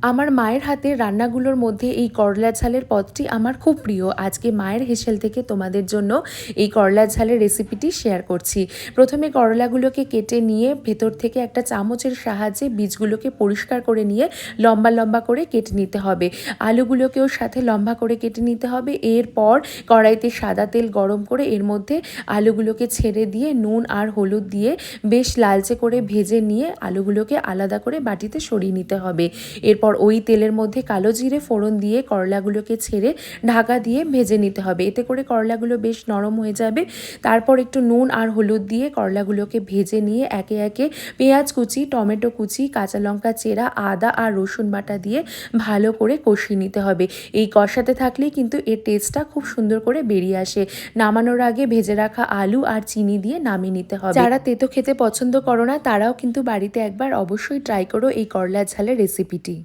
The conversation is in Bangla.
আমার মায়ের হাতের রান্নাগুলোর মধ্যে এই করলা ঝালের পদটি আমার খুব প্রিয়। আজকে মায়ের হেসেল থেকে তোমাদের জন্য এই করলা ঝালের রেসিপিটি শেয়ার করছি। প্রথমে করলাগুলোকে কেটে নিয়ে ভেতর থেকে একটা চামচের সাহায্যে বীজগুলোকে পরিষ্কার করে নিয়ে লম্বা লম্বা করে কেটে নিতে হবে। আলুগুলোকেও সাথে লম্বা করে কেটে নিতে হবে। এরপর কড়াইতে সাদা তেল গরম করে এর মধ্যে আলুগুলোকে ছেড়ে দিয়ে নুন আর হলুদ দিয়ে বেশ লালচে করে ভেজে নিয়ে আলুগুলোকে আলাদা করে বাটিতে সরিয়ে নিতে হবে। এরপর ওই তেলের মধ্যে কালো জিরে ফোড়ন দিয়ে করলাগুলোকে ছেড়ে ঢাকা দিয়ে ভেজে নিতে হবে। এতে করে করলাগুলো বেশ নরম হয়ে যাবে। তারপর একটু নুন আর হলুদ দিয়ে করলাগুলোকে ভেজে নিয়ে একে একে পেঁয়াজ কুচি, টমেটো কুচি, কাঁচা লঙ্কা চেরা, আদা আর রসুন বাটা দিয়ে ভালো করে কষিয়ে নিতে হবে। এই কষাতে থাকলেই কিন্তু এর টেস্টটা খুব সুন্দর করে বেরিয়ে আসে। নামানোর আগে ভেজে রাখা আলু আর চিনি দিয়ে নামিয়ে নিতে হবে। যারা তেতো খেতে পছন্দ করো না তারাও কিন্তু বাড়িতে একবার অবশ্যই ট্রাই করো এই করলা ঝালের রেসিপিটি।